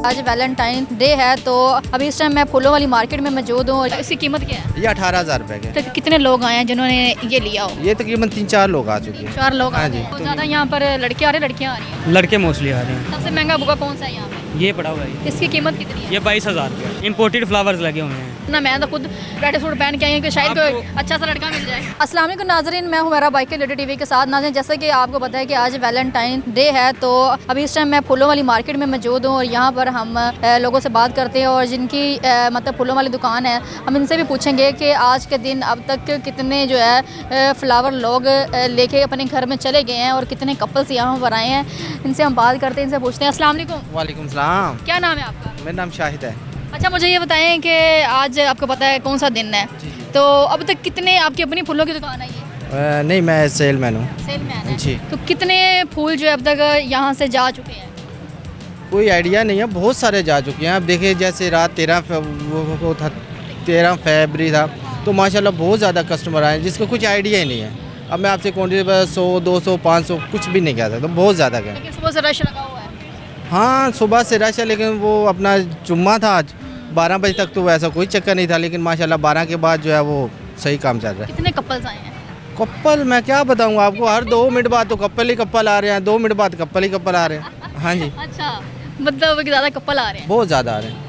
आज Valentine day है तो अभी इस टाइम मैं फूलों वाली मार्केट में मौजूद हूँ। इसकी कीमत क्या है? ये 18,000 रुपए के। तो कितने लोग आए हैं जिन्होंने ये लिया हो? ये तकरीबन 3-4 लोग आ चुके हैं। 4 लोग हाँ आ जी। गए। तो ज़्यादा यहाँ पर लड़के आ रहे हैं लड़कियाँ आ रही हैं? लड़के मोस्टली आ रहे हैं। सबसे महंगा बुका कौन सा है यहाँ पे? ये पड़ा हुआ है, इसकी कीमत कितनी है? ये 22,000 रुपये। इम्पोर्टेड फ्लावर्स लगे हुए हैं ना मैं तो खुद रेड सूट पहन के आई हूँ कि शायद कोई अच्छा सा लड़का मिल जाए। अस्सलाम वालेकुम नाज़रीन, मैं हूँ मेरा बाइक लिटिल टीवी के साथ। नाज़रीन, जैसे कि आपको पता है कि आज वैलेंटाइन डे है तो अभी इस टाइम मैं फूलों वाली मार्केट में मौजूद हूँ और यहाँ पर हम लोगों से बात करते हैं और जिनकी मतलब फूलों वाली दुकान है हम इनसे भी पूछेंगे कि आज के दिन अब तक कितने जो है फ्लावर लोग लेके अपने घर में चले गए हैं और कितने कपल्स यहाँ पर आए हैं। इनसे हम बात करते हैं, इनसे पूछते हैं। अस्सलाम वालेकुम। वालेकुम सलाम। क्या नाम है आपका? मेरा नाम शाहिद है। अच्छा, मुझे ये बताएं कि आज आपको पता है कौन सा दिन है? तो अब तक कितने आपकी अपनी फूलों की दुकान है ये? नहीं, मैं सेलमैन हूँ। सेलमैन है जी। तो कितने फूल जो है अब तक यहाँ से जा चुके हैं? कोई आइडिया नहीं है, बहुत सारे जा चुके हैं। अब देखिए जैसे रात 13 फरवरी था तो माशाल्लाह बहुत ज़्यादा कस्टमर आए जिसका कुछ आइडिया ही नहीं है। अब मैं आपसे क्वान्टिटी 100, 200, 500 कुछ भी नहीं कह सकता, बहुत ज़्यादा गया। लेकिन सुबह से रश लगा हुआ है। हाँ, सुबह से रश है, लेकिन वो अपना जुम्मा था आज 12 बजे तक तो वैसा कोई चक्कर नहीं था, लेकिन माशाल्लाह 12 के बाद जो है वो सही काम चल रहा है। कितने कपल्स आए हैं? कपल मैं क्या बताऊँ आपको, हर 2 मिनट बाद तो कपल ही कपल आ रहे हैं, 2 मिनट बाद कपल ही कपल आ रहे हैं। हाँ जी, अच्छा, मतलब कि ज़्यादा कपल आ रहे हैं? बहुत ज़्यादा आ रहे हैं।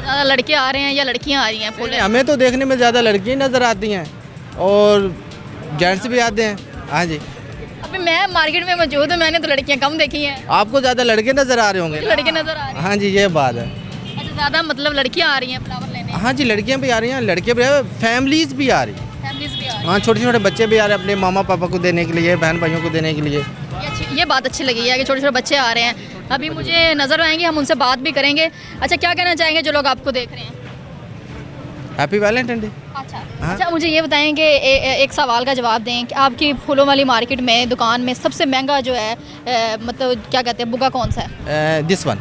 ज़्यादा लड़के आ रहे हैं या लड़कियाँ आ रही हैं फूल? हमें तो देखने में ज़्यादा लड़कियाँ नज़र आती हैं और जेंट्स भी आते हैं। हाँ जी, अभी मैं मार्केट में मौजूद हूँ, मैंने तो लड़कियाँ कम देखी हैं। आपको ज़्यादा लड़के नज़र आ रहे होंगे। लड़के नज़र आ रहे हैं। हाँ जी, ये बात है। अच्छा, ज़्यादा मतलब लड़कियाँ आ रही हैं फ्लावर लेने? हाँ जी, लड़कियाँ भी आ रही हैं, लड़के भी आ रहे हैं, फैमिलीज़ भी आ रही हैं। फैमिलीज भी आ रही हाँ, छोटे छोटे बच्चे भी आ रहे हैं अपने मामा पापा को देने के लिए, बहन भाइयों को देने के लिए। हैं। ये बात अच्छी लगी है कि छोटे छोटे बच्चे आ रहे हैं। अभी मुझे नज़र आएंगे, हम उनसे बात भी करेंगे। अच्छा, क्या कहना चाहेंगे जो लोग आपको देख रहे हैं? Happy Valentine day. अच्छा। हाँ। अच्छा, मुझे ये बताएं कि एक सवाल का जवाब दें कि आपकी फूलों वाली मार्केट में दुकान में सबसे महंगा जो है मतलब क्या कहते हैं बुका कौन सा है? दिस वन,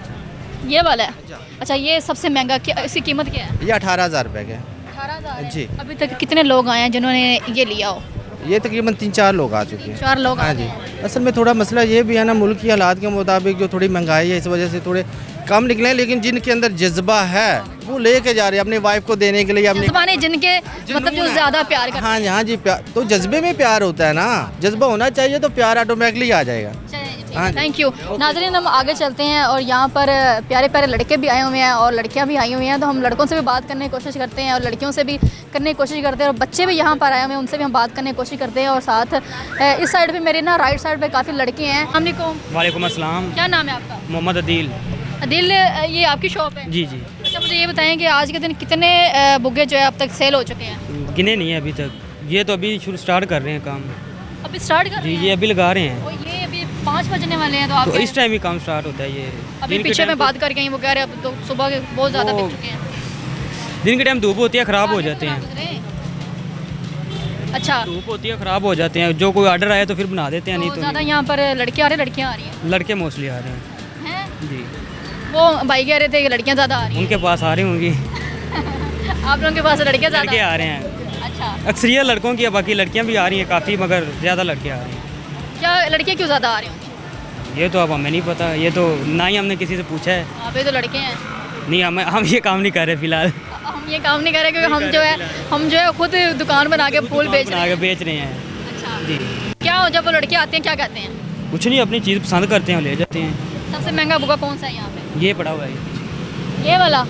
ये वाला है। अच्छा, ये सबसे महंगा, इसकी कीमत क्या है? ये 18,000 रुपए के। 18,000 जी। अभी तक कितने लोग आए हैं जिन्होंने ये लिया हो? ये तकरीबन 3-4 लोग आ चुके हैं। 4 लोग आ हाँ गए जी, हैं। असल में थोड़ा मसला ये भी है ना, मुल्क की हालात के मुताबिक जो थोड़ी महंगाई है इस वजह से थोड़े कम निकले हैं, लेकिन जिनके अंदर जज्बा है वो लेके जा रहे हैं अपनी वाइफ को देने के लिए, अपने जज्बाने जिनके मतलब जो ज़्यादा प्यार करते हाँ जी, हाँ जी, प्यार तो जज्बे में प्यार होता है ना, जज्बा होना चाहिए तो प्यार ऑटोमेटिकली आ जाएगा। हाँ जी। Thank you. नाज़रीन, हम आगे चलते हैं और यहाँ पर प्यारे प्यारे लड़के भी आए हुए हैं और लड़कियाँ भी आई हुई हैं, तो हम लड़कों से भी बात करने की कोशिश करते हैं और लड़कियों से भी करने की कोशिश करते हैं और बच्चे भी यहाँ पर आए हुए हैं, उनसे भी हम बात करने की कोशिश करते हैं। और साथ इस साइड पे मेरे ना राइट साइड पे काफ़ी लड़के हैं। अस्सलाम वालेकुम अस्सलाम। क्या नाम है आपका? मोहम्मद अदील। दिल, ये आपकी शॉप है? जी जी। अच्छा, मुझे ये बताएं कि आज के दिन कितने बुके जो है अब तक सेल हो चुके हैं? गिने नहीं है अभी तक, ये तो अभी शुरू स्टार्ट कर रहे हैं काम। अभी स्टार्ट कर रहे जी, हैं? ये अभी लगा रहे हैं, और ये अभी 5 बजने वाले हैं तो आप तो इस टाइम ही काम स्टार्ट होता है ये। अभी दिन के पीछे टाइम में तो- बात करके आई, वो कह रहे हैं अब तो सुबह के बहुत ज़्यादा वो- बिक चुके हैं। दिन के टाइम धूप होती है, ख़राब हो जाते हैं। अच्छा, धूप होती है, ख़राब हो जाते हैं। जो कोई ऑर्डर आए तो फिर बना देते हैं, नहीं तो तो ज़्यादा नहीं। यहाँ पर लड़के आ रहे हैं लड़कियाँ आ रही हैं? लड़के मोस्टली आ रहे हैं। हैं? जी, वो भाई कह रहे थे कि लड़कियाँ ज़्यादा आ रही उनके पास आ रही होंगी। हैं। आप लोगों के पास लड़कियाँ लड़के ज़्यादा आ रहे हैं, अच्छा, अक्सरियत लड़कों की है, बाकी लड़कियाँ भी आ रही हैं काफ़ी, मगर ज़्यादा लड़के आ रहे हैं। क्या लड़के क्यों ज़्यादा आ रहे होंगे? ये तो अब हमें नहीं पता, ये तो ना ही हमने किसी से पूछा है। आप तो लड़के हैं। नहीं, हम ये काम नहीं कर रहे फिलहाल। हम ये काम नहीं कर रहे क्योंकि हम जो है खुद दुकान बना के फूल बेच रहे बना के हैं। बेच रहे हैं। अच्छा, जी, क्या हो जब वो लड़के आते हैं क्या कहते हैं? कुछ नहीं, अपनी चीज़ पसंद करते हैं और ले जाते हैं। सबसे महंगा बुका कौन सा है यहाँ पे? ये पड़ा हुआ है, ये वाला।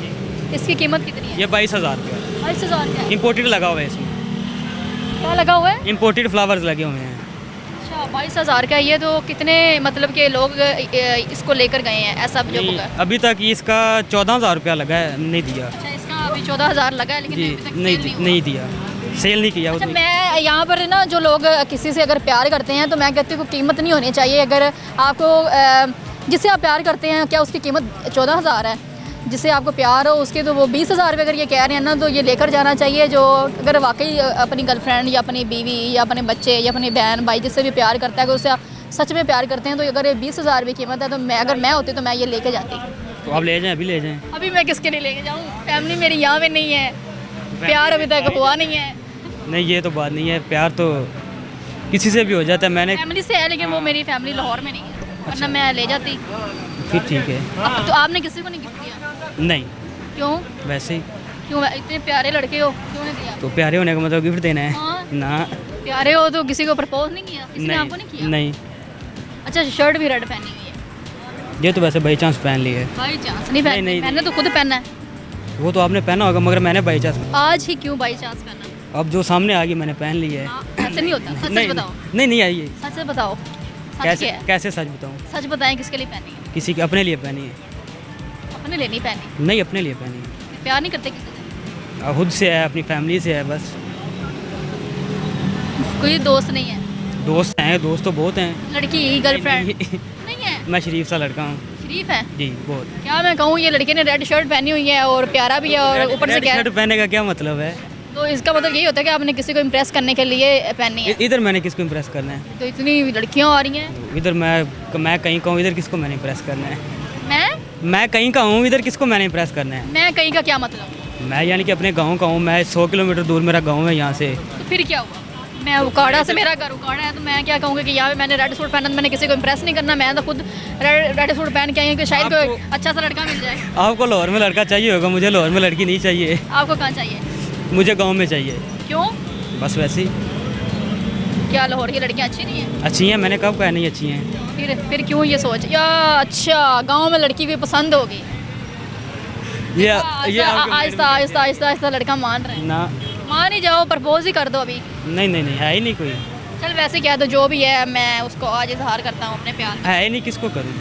इसकी कीमत कितनी है? ये 22,000 रुपये। 22,000 का है। इम्पोर्टेड लगा हुआ है इसमें, क्या लगा हुआ है? इम्पोर्टेड फ्लावर्स लगे हुए हैं। अच्छा, 22,000 का है। ये तो कितने मतलब के लोग इसको लेकर गए हैं ऐसा जो नहीं, बुका है? अभी तक इसका 14,000 रुपया लगा है, नहीं दिया। अच्छा, इसका अभी 14,000 लगा है लेकिन जी, अभी तक नहीं सेल हुआ। नहीं दिया, सेल नहीं किया अच्छा, उसने। मैं यहाँ पर ना जो लोग किसी से अगर प्यार करते हैं तो मैं कहती हूँ कीमत नहीं होनी चाहिए। अगर आपको जिससे आप प्यार करते हैं क्या उसकी कीमत 14,000 है? जिससे आपको प्यार हो उसके तो वो 20,000 रुपये अगर ये कह रहे हैं ना तो ये लेकर जाना चाहिए। जो अगर वाकई अपनी गर्लफ्रेंड या अपनी बीवी या अपने बच्चे या अपनी बहन भाई जिससे भी प्यार करता है, अगर उससे आप सच में प्यार करते हैं तो अगर ये 20,000 रुपये कीमत है तो अगर मैं होती तो मैं ये लेके जाती। तो आप ले जाएं, अभी ले जाएं। अभी मैं किसके लिए लेके जाऊँ? फैमिली मेरी यहाँ में नहीं है, प्यार अभी तक हुआ नहीं है। नहीं, ये तो बात नहीं है, प्यार तो किसी से भी हो जाता है। मैंने फैमिली से है लेकिन वो मेरी फैमिली लाहौर में नहीं है, वरना मैं ले जाती। फिर ठीक है। तो आपने किसी को नहीं गिफ्ट दिया? नहीं, क्यों? वैसे ही। क्यों? इतने प्यारे लड़के हो, क्यों नहीं दिया? तो प्यारे होने का मतलब गिफ्ट देना है हाँ। ना? प्यारे हो तो किसी को प्रपोज नहीं किया? किसी ने आपको नहीं किया? नहीं, अच्छा, शर्ट भी रेड पहनी हुई है। ये तो वैसे बाई चांस पहन ली है। बाई चांस नहीं पहनी? नहीं, मैंने तो खुद पहना है। वो तो आपने पहना होगा मगर मैंने बाई चांस। आज ही क्यों बाई चांस पहना? अब जो सामने आ गई मैंने पहन ली है। हाँ, ऐसे नहीं होता। सच नहीं, बताओ, नहीं आई है। सच से बताओ, सच कैसे क्या है? कैसे सच बताऊँ? सच बताएं, किसके लिए पहनी है? किसी के अपने लिए पहनी है। अपने लिए नहीं पहनी? नहीं, अपने लिए पहनी है। प्यार नहीं करते किसी से? खुद से है, अपनी फैमिली से है बस। कोई दोस्त नहीं है? दोस्त हैं, दोस्त तो बहुत हैं। लड़की, गर्लफ्रेंड नहीं, नहीं है? मैं शरीफ सा लड़का हूँ शरीफ है? जी, बहुत। क्या मैं कहूँ, ये लड़के ने रेड शर्ट पहनी हुई है और प्यारा भी है और ऊपर से रेड क्या शर्ट पहनने का क्या मतलब है? तो इसका मतलब यही होता है कि आपने किसी को इम्प्रेस करने के लिए पहननी है। इधर मैंने किसको इम्प्रेस करना है? तो इतनी लड़कियां आ रही हैं। इधर मैं कहीं का हूँ, इधर किसको मैंने इम्प्रेस करना है? मैं कहीं का हूँ, इधर किसको मैंने इम्प्रेस करना है? मैं कहीं का क्या मतलब? मैं यानी कि अपने गांव का हूँ। मैं 100 किलोमीटर दूर मेरा गांव है यहाँ से। तो फिर क्या हुआ? मैं उकाड़ा से, मेरा घर उकाड़ा है, तो मैं क्या कहूँगी कि यहाँ मैंने रेड सूट पहना, तो मैंने किसी को इम्प्रेस नहीं करना। मैं तो खुद रेड सूट पहन के आई हूँ कि शायद कोई अच्छा सा लड़का मिल जाए। आपको लाहौर में लड़का चाहिए होगा, मुझे लाहौर में लड़की नहीं चाहिए। आपको कहाँ चाहिए? मुझे गाँव में चाहिए। क्यों? बस वैसे ही। क्या लाहौर की लड़कियाँ अच्छी नहीं हैं? अच्छी हैं, मैंने कब कहा नहीं अच्छी हैं? फिर क्यों ये सोच या? अच्छा, गाँव में लड़की कोई पसंद होगी? ये आहिस्ता आहिस्ता आहिस्ता आहिस्ता लड़का मान रहे हैं। ना, मान ही जाओ, प्रपोज ही कर दो अभी। नहीं है ही नहीं कोई। चल वैसे कह दो, जो भी है, मैं उसको आज इजहार करता हूँ अपने प्यार का। है ही नहीं, किसको करूँ?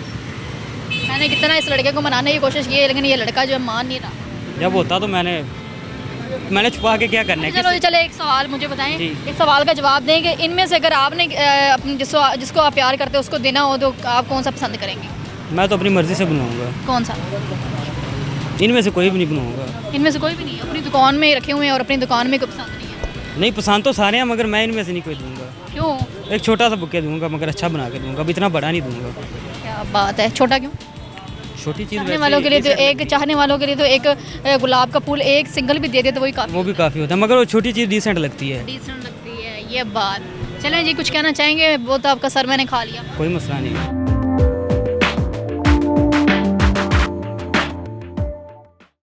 मैंने कितना इस लड़के को मनाने की कोशिश की है, लेकिन ये लड़का जो है मान नहीं रहा। जब होता तो मैंने छुपा के क्या करना है? चलो चलो, एक सवाल मुझे बताएं, जी। एक सवाल का जवाब दें कि इनमें से अगर आपने अपने जिसको आप प्यार करते हो उसको देना हो तो आप कौन सा पसंद करेंगे? मैं तो अपनी मर्ज़ी से बनाऊँगा। कौन सा? इनमें से कोई भी नहीं बनाऊँगा। इनमें से कोई भी नहीं? अपनी दुकान में रखे हुए हैं और अपनी दुकान में कोई पसंद नहीं है? नहीं, पसंद तो सारे हैं मगर मैं इनमें से नहीं कोई दूंगा। क्यों? एक छोटा सा बुके दूंगा मगर अच्छा बना के दूंगा, अब इतना बड़ा नहीं दूंगा। क्या बात है, छोटा क्यों? छोटी चीज़ चाहने वालों के लिए तो एक, चाहने वालों के लिए तो एक गुलाब का फूल एक सिंगल भी दे दे तो वही काफ़ी। वो भी काफ़ी होता है मगर वो छोटी चीज़ डिसेंट लगती है। डिसेंट लगती है, ये बात। चलें जी, कुछ कहना चाहेंगे? वो तो आपका सर मैंने खा लिया। कोई मसला नहीं।